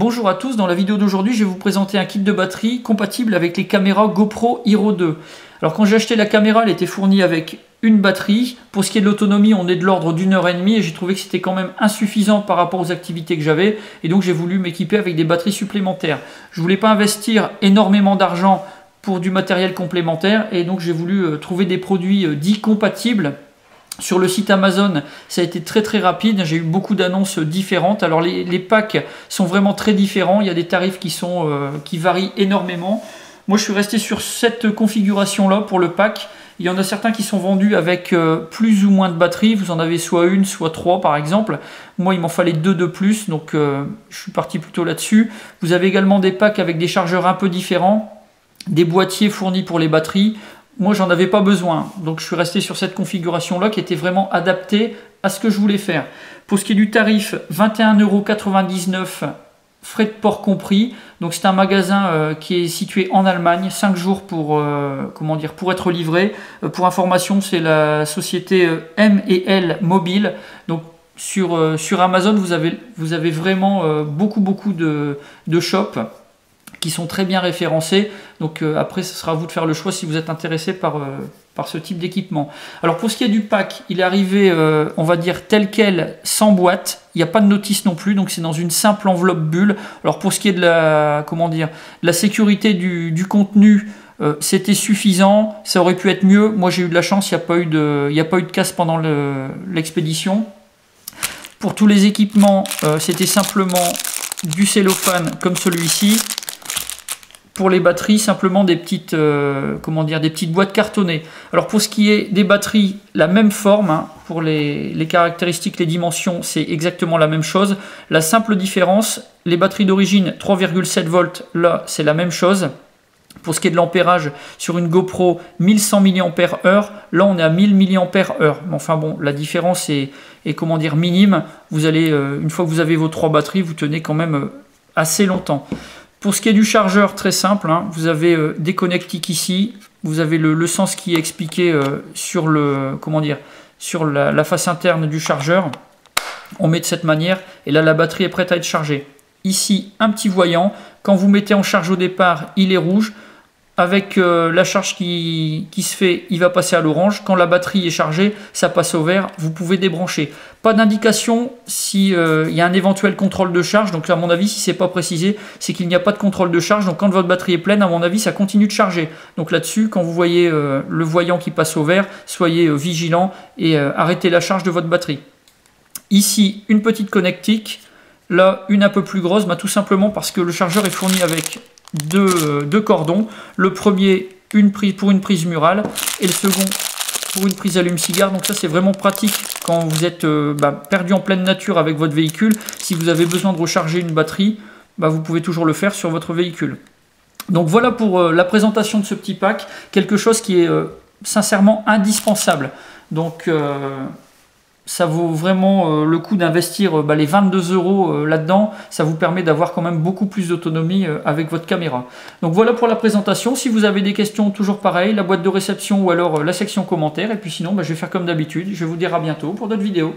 Bonjour à tous, dans la vidéo d'aujourd'hui je vais vous présenter un kit de batterie compatible avec les caméras GoPro Hero 2. Alors quand j'ai acheté la caméra, elle était fournie avec une batterie. Pour ce qui est de l'autonomie, on est de l'ordre d'1h30 et j'ai trouvé que c'était quand même insuffisant par rapport aux activités que j'avais et donc j'ai voulu m'équiper avec des batteries supplémentaires. Je voulais pas investir énormément d'argent pour du matériel complémentaire et donc j'ai voulu trouver des produits dits compatibles. Sur le site Amazon, ça a été très rapide, j'ai eu beaucoup d'annonces différentes. Alors les packs sont vraiment très différents, il y a des tarifs qui varient énormément. Moi je suis resté sur cette configuration là pour le pack. Il y en a certains qui sont vendus avec plus ou moins de batterie, vous en avez soit une, soit trois par exemple. Moi il m'en fallait deux de plus, donc je suis parti plutôt là-dessus. Vous avez également des packs avec des chargeurs un peu différents, des boîtiers fournis pour les batteries. Moi, j'en avais pas besoin, donc je suis resté sur cette configuration-là qui était vraiment adaptée à ce que je voulais faire. Pour ce qui est du tarif, 21,99 €, frais de port compris. Donc c'est un magasin qui est situé en Allemagne, 5 jours pour être livré. Pour information, c'est la société M&L Mobile. Donc sur Amazon, vous avez vraiment beaucoup de shops qui sont très bien référencés. Donc après, ce sera à vous de faire le choix si vous êtes intéressé par ce type d'équipement. Alors pour ce qui est du pack, il est arrivé, on va dire tel quel, sans boîte. Il n'y a pas de notice non plus, donc c'est dans une simple enveloppe bulle. Alors pour ce qui est de la sécurité du contenu, c'était suffisant. Ça aurait pu être mieux. Moi j'ai eu de la chance, il n'y a pas eu de casse pendant l'expédition. Pour tous les équipements, c'était simplement du cellophane comme celui-ci. Pour les batteries, simplement des petites boîtes cartonnées. Alors pour ce qui est des batteries, la même forme, hein, pour les caractéristiques, les dimensions, c'est exactement la même chose. La simple différence, les batteries d'origine 3,7 volts, là c'est la même chose. Pour ce qui est de l'ampérage, sur une GoPro 1100 mAh, là on est à 1000 mAh. Enfin bon, la différence est minime. Vous allez, une fois que vous avez vos trois batteries, vous tenez quand même assez longtemps. Pour ce qui est du chargeur, très simple, hein, vous avez des connectiques ici, vous avez le sens qui est expliqué sur la face interne du chargeur. On met de cette manière et là la batterie est prête à être chargée. Ici, un petit voyant, quand vous mettez en charge au départ, il est rouge. Avec la charge qui se fait, il va passer à l'orange. Quand la batterie est chargée, ça passe au vert. Vous pouvez débrancher. Pas d'indication s'il y a un éventuel contrôle de charge. Donc là, à mon avis, si ce n'est pas précisé, c'est qu'il n'y a pas de contrôle de charge. Donc quand votre batterie est pleine, à mon avis, ça continue de charger. Donc là-dessus, quand vous voyez le voyant qui passe au vert, soyez vigilant et arrêtez la charge de votre batterie. Ici, une petite connectique. Là, une un peu plus grosse, tout simplement parce que le chargeur est fourni avec deux cordons. Le premier pour une prise murale et le second pour une prise allume-cigare. Donc ça c'est vraiment pratique quand vous êtes perdu en pleine nature avec votre véhicule. Si vous avez besoin de recharger une batterie, vous pouvez toujours le faire sur votre véhicule. Donc voilà pour la présentation de ce petit pack, quelque chose qui est sincèrement indispensable. Donc ça vaut vraiment le coup d'investir les 22 € là-dedans. Ça vous permet d'avoir quand même beaucoup plus d'autonomie avec votre caméra. Donc voilà pour la présentation. Si vous avez des questions, toujours pareil, la boîte de réception ou alors la section commentaires. Et puis sinon, je vais faire comme d'habitude. Je vais vous dire à bientôt pour d'autres vidéos.